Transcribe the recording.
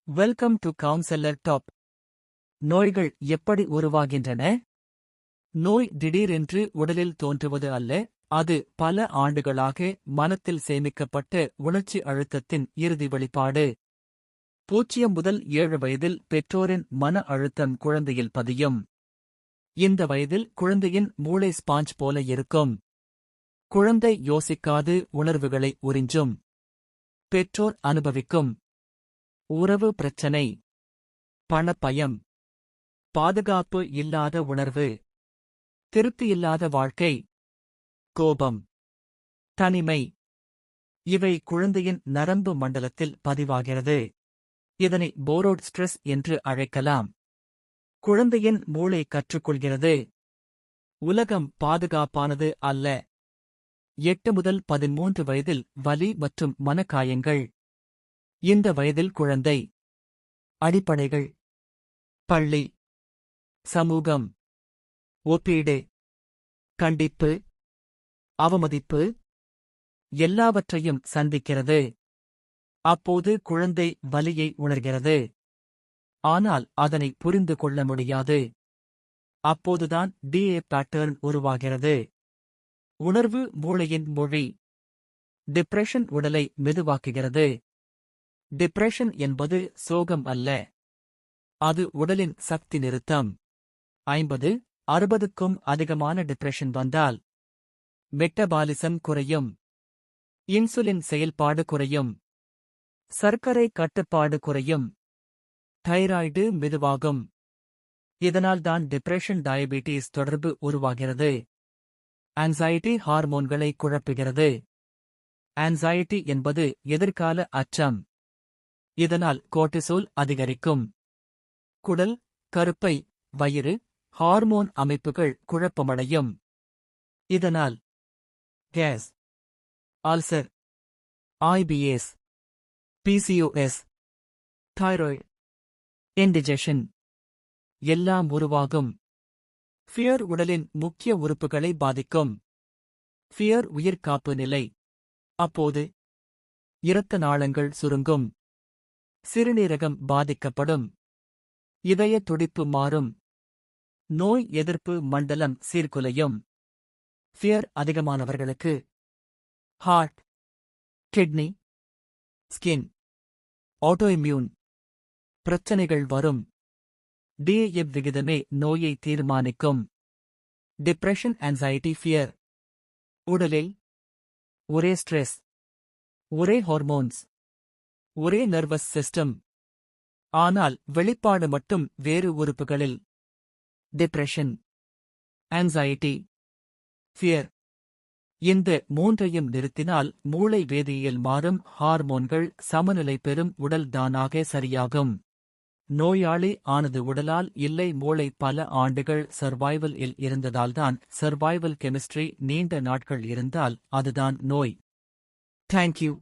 Welcome to councillor top. நோய்கள் எப்படி உருவாகின்றன? நோய் திடீரென்று உடலில் தோன்றுவது அல்ல, அது பல ஆண்டுகளாக மனத்தில் சேமிக்கப்பட்ட உணர்ச்சி அழுத்தத்தின் இறுதி வெளிப்பாடு. 0 முதல் 7 வயதில் பெற்றோரின் மன அழுத்தம் குழந்தையில் பதியும். இந்த வயதில் குழந்தையின் மூளை ஸ்பாஞ்ச் போல இருக்கும். குழந்தை யோசிக்காது உணர்வுகளை உறிஞ்சும். பெற்றோர் அனுபவிக்கும் உறவு பிரச்சனை, பணப்பயம், பாதுகாப்பு இல்லாத உணர்வு, திருப்தியில்லாத வாழ்க்கை, கோபம், தனிமை, இவை குழந்தையின் நரம்பு மண்டலத்தில் பதிவாகிறது. இதனை போரோட் ஸ்ட்ரெஸ் என்று அழைக்கலாம். குழந்தையின் மூளை கற்றுக்கொள்கிறது, உலகம் பாதுகாப்பானது அல்ல. 8 முதல் 13 வயதில் வலி மற்றும் மனக்காயங்கள். இந்த வயதில் குழந்தை அடிப்படைகள், பள்ளி, சமூகம், ஒப்பீடு, கண்டிப்பு, அவமதிப்பு எல்லாவற்றையும் சந்திக்கிறது. அப்போது குழந்தை வலியை உணர்கிறது, ஆனால் அதனை புரிந்து கொள்ள முடியாது. அப்போதுதான் டிஏ பேட்டர்ன் உருவாகிறது. உணர்வு மூளையின் மொழி. டிப்ரெஷன் உடலை மெதுவாக்குகிறது. டிப்ரெஷன் என்பது சோகம் அல்ல, அது உடலின் சக்தி நிறுத்தம். 50-60க்கும் அதிகமான டிப்ரெஷன் வந்தால் மெட்டபாலிசம் குறையும், இன்சுலின் செயல்பாடு குறையும், சர்க்கரை கட்டுப்பாடு குறையும், தைராய்டு மெதுவாகும். இதனால்தான் டிப்ரெஷன் டயபெட்டிஸ் தொடர்பு உருவாகிறது. ஆன்சைட்டி ஹார்மோன்களை குழப்புகிறது. ஆன்சைட்டி என்பது எதிர்கால அச்சம். இதனால் கோர்ட்டிசோல் அதிகரிக்கும். குடல், கருப்பை, வயிறு, ஹார்மோன் அமைப்புகள் குழப்பமடையும். இதனால் gas, ulcer, IBS, PCOS, thyroid, indigestion எல்லாம் உருவாகும். ஃபியர் உடலின் முக்கிய உறுப்புகளை பாதிக்கும். ஃபியர் உயிர்காப்பு நிலை. அப்போது இரத்த நாளங்கள் சுருங்கும், சிறுநீரகம் பாதிக்கப்படும், இதய துடிப்பு மாறும், நோய் எதிர்ப்பு மண்டலம் சீர்குலையும். ஃபியர் அதிகமானவர்களுக்கு ஹார்ட், கிட்னி, ஸ்கின், ஆட்டோஇம்யூன் பிரச்சனைகள் வரும். டிஏ விகிதமே நோயை தீர்மானிக்கும். Depression, anxiety, fear. உடலில் ஒரே ஸ்ட்ரெஸ், ஒரே ஹார்மோன்ஸ், ஒரே நர்வஸ் சிஸ்டம், ஆனால் வெளிப்பாடு மட்டும் வேறு உறுப்புகளில். டிப்ரெஷன், ஆன்சைட்டி, ஃபியர் இந்த மூன்றையும் நிறுத்தினால் மூளை வேதியியல் மாறும், ஹார்மோன்கள் சமநிலை பெறும், உடல் தானாக சரியாகும். நோயாளி ஆனது உடலால் இல்லை, மூளை பல ஆண்டுகள் சர்வைவல் இல் இருந்ததால்தான். சர்வைவல் கெமிஸ்ட்ரி நீண்ட நாட்கள் இருந்தால் அதுதான் நோய். தேங்க்யூ.